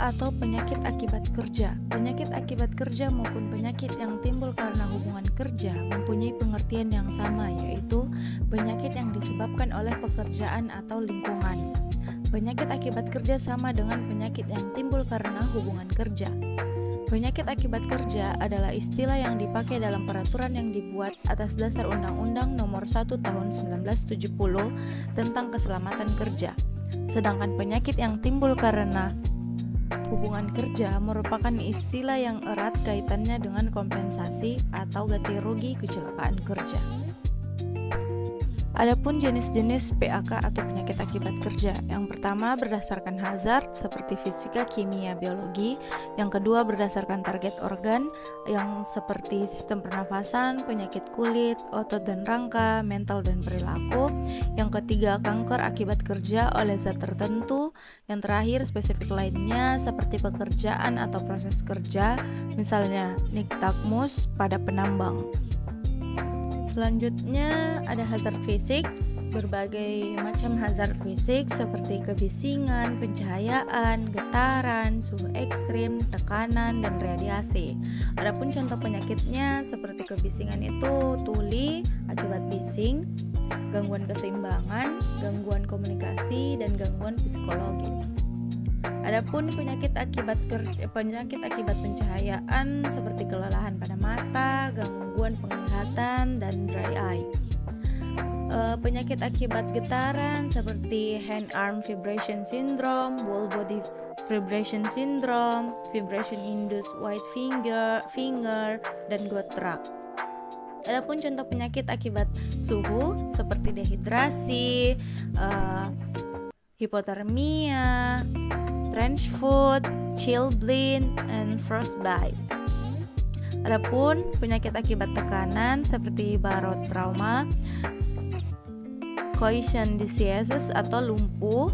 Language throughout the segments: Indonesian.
atau penyakit akibat kerja. Penyakit akibat kerja maupun penyakit yang timbul karena hubungan kerja mempunyai pengertian yang sama, yaitu penyakit yang disebabkan oleh pekerjaan atau lingkungan. Penyakit akibat kerja sama dengan penyakit yang timbul karena hubungan kerja. Penyakit akibat kerja adalah istilah yang dipakai dalam peraturan yang dibuat atas dasar Undang-Undang Nomor 1 Tahun 1970 tentang keselamatan kerja. Sedangkan penyakit yang timbul karena hubungan kerja merupakan istilah yang erat kaitannya dengan kompensasi atau ganti rugi kecelakaan kerja. Adapun jenis-jenis PAK atau penyakit akibat kerja. Yang pertama berdasarkan hazard seperti fisika, kimia, biologi. Yang kedua berdasarkan target organ yang seperti sistem pernafasan, penyakit kulit, otot dan rangka, mental dan perilaku. Yang ketiga kanker akibat kerja oleh zat tertentu. Yang terakhir spesifik lainnya seperti pekerjaan atau proses kerja, misalnya nigtamus pada penambang. Selanjutnya ada hazard fisik. Berbagai macam hazard fisik seperti kebisingan, pencahayaan, getaran, suhu ekstrim, tekanan, dan radiasi. Adapun contoh penyakitnya seperti kebisingan itu tuli akibat bising, gangguan keseimbangan, gangguan komunikasi, dan gangguan psikologis. Adapun penyakit akibat pencahayaan seperti kelelahan pada mata, gangguan penglihatan, dan dry eye. Penyakit akibat getaran seperti hand-arm vibration syndrome, whole body vibration syndrome, vibration-induced white finger, dan gout. Adapun contoh penyakit akibat suhu seperti dehidrasi, hipotermia, trench foot, chilblain, and frostbite. Adapun penyakit akibat tekanan seperti barotrauma, Coition diseases atau lumpuh,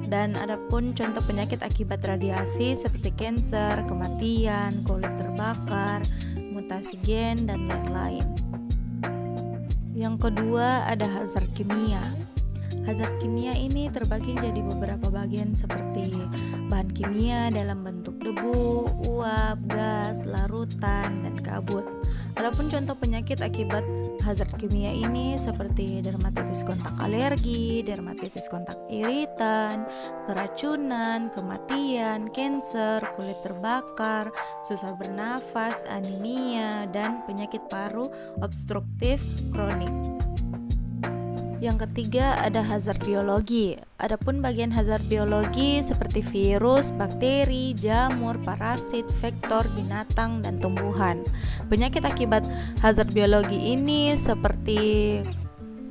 dan adapun contoh penyakit akibat radiasi seperti kanker, kematian, kulit terbakar, mutasi gen, dan lain-lain. Yang kedua ada hazard kimia. Hazard kimia ini terbagi jadi beberapa bagian seperti bahan kimia dalam bentuk debu, uap, gas, larutan, dan kabut. Adapun contoh penyakit akibat hazard kimia ini seperti dermatitis kontak alergi, dermatitis kontak iritan, keracunan, kematian, kanker, kulit terbakar, susah bernafas, anemia, dan penyakit paru obstruktif kronik. Yang ketiga ada hazard biologi. Adapun bagian hazard biologi seperti virus, bakteri, jamur, parasit, vektor, binatang, dan tumbuhan. Penyakit akibat hazard biologi ini seperti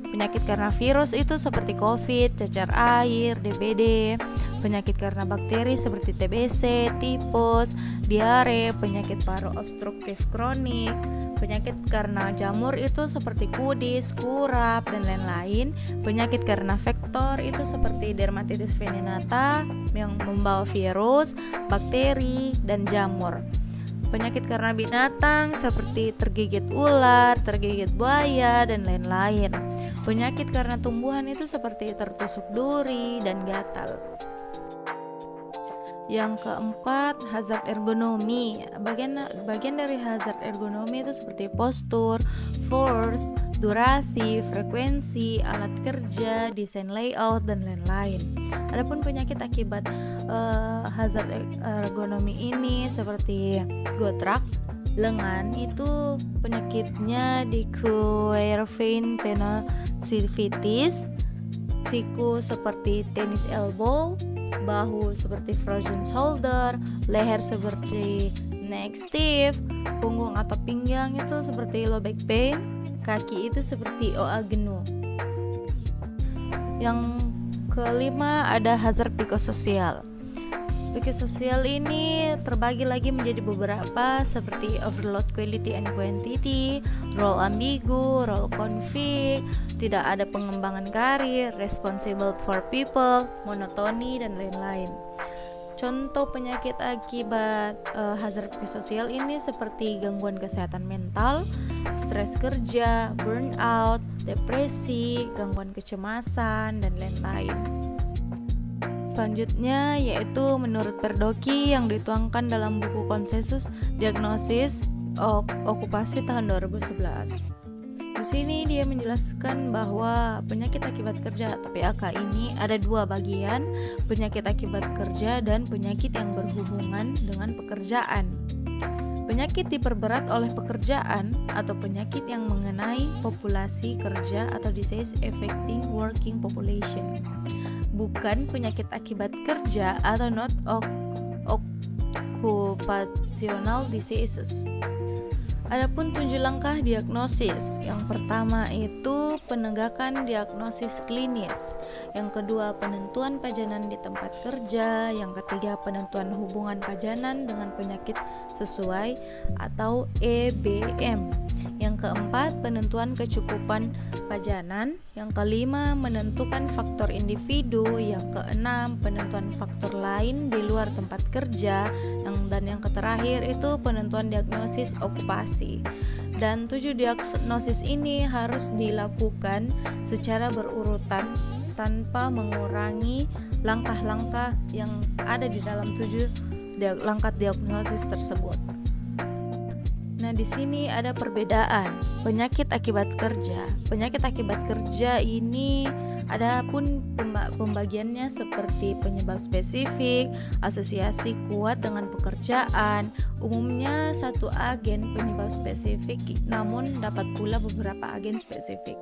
penyakit karena virus itu seperti COVID, cacar air, DBD. Penyakit karena bakteri seperti TBC, tipus, diare, penyakit paru obstruktif kronik. Penyakit karena jamur itu seperti kudis, kurap, dan lain-lain. Penyakit karena vektor itu seperti dermatitis veninata yang membawa virus, bakteri, dan jamur. Penyakit karena binatang seperti tergigit ular, tergigit buaya, dan lain-lain. Penyakit karena tumbuhan itu seperti tertusuk duri dan gatal. Yang keempat, hazard ergonomi. Bagian dari hazard ergonomi itu seperti postur, force, durasi, frekuensi, alat kerja, desain layout, dan lain-lain. Adapun penyakit akibat hazard ergonomi ini seperti gotrak, lengan itu penyakitnya di Quervain tenosynovitis, siku seperti tennis elbow, bahu seperti frozen shoulder, leher seperti neck stiff, punggung atau pinggang itu seperti low back pain, kaki itu seperti OA genu. Yang kelima ada hazard psikososial. Psikososial ini terbagi lagi menjadi beberapa seperti overload quality and quantity, role ambigu, role conflict, tidak ada pengembangan karir, responsible for people, monotoni, dan lain-lain. Contoh penyakit akibat hazard psikososial ini seperti gangguan kesehatan mental, stres kerja, burnout, depresi, gangguan kecemasan, dan lain-lain. Selanjutnya yaitu menurut Perdoki yang dituangkan dalam buku Konsensus Diagnosis Okupasi tahun 2011. Di sini dia menjelaskan bahwa penyakit akibat kerja atau PAK ini ada dua bagian, penyakit akibat kerja dan penyakit yang berhubungan dengan pekerjaan. Penyakit diperberat oleh pekerjaan atau penyakit yang mengenai populasi kerja atau disease affecting working population. Bukan penyakit akibat kerja atau not occupational diseases. Adapun 7 langkah diagnosis. Yang pertama itu penegakan diagnosis klinis. Yang kedua penentuan pajanan di tempat kerja. Yang ketiga penentuan hubungan pajanan dengan penyakit sesuai atau EBM. Yang keempat penentuan kecukupan pajanan. Yang kelima menentukan faktor individu. Yang keenam penentuan faktor lain di luar tempat kerja. Dan yang terakhir itu penentuan diagnosis okupasi. Dan 7 diagnosis ini harus dilakukan secara berurutan tanpa mengurangi langkah-langkah yang ada di dalam 7 langkah diagnosis tersebut. Nah, di sini ada perbedaan penyakit akibat kerja. Penyakit akibat kerja ini ada pun pembagiannya seperti penyebab spesifik, asosiasi kuat dengan pekerjaan. Umumnya satu agen penyebab spesifik, namun dapat pula beberapa agen spesifik.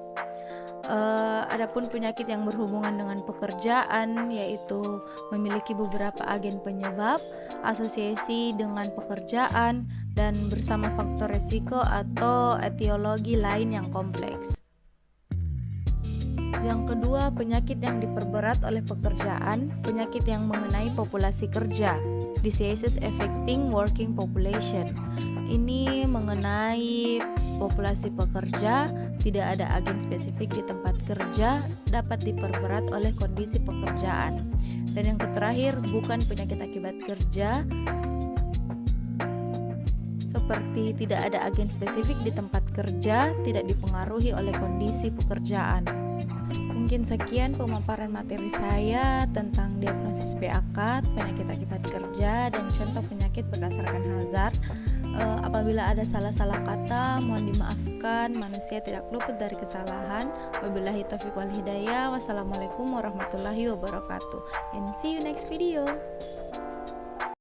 Adapun penyakit yang berhubungan dengan pekerjaan yaitu memiliki beberapa agen penyebab, asosiasi dengan pekerjaan, dan bersama faktor risiko atau etiologi lain yang kompleks. Yang kedua, penyakit yang diperberat oleh pekerjaan, penyakit yang mengenai populasi kerja, diseases affecting working population. Ini mengenai populasi pekerja, tidak ada agen spesifik di tempat kerja, dapat diperberat oleh kondisi pekerjaan. Dan yang terakhir, bukan penyakit akibat kerja, seperti tidak ada agen spesifik di tempat kerja, tidak dipengaruhi oleh kondisi pekerjaan. Mungkin sekian pemaparan materi saya tentang diagnosis PAK, penyakit akibat kerja, dan contoh penyakit berdasarkan hazard. Apabila ada salah-salah kata, mohon dimaafkan, manusia tidak luput dari kesalahan. Wabillahi taufiq wal hidayah. Wassalamualaikum warahmatullahi wabarakatuh. And see you next video.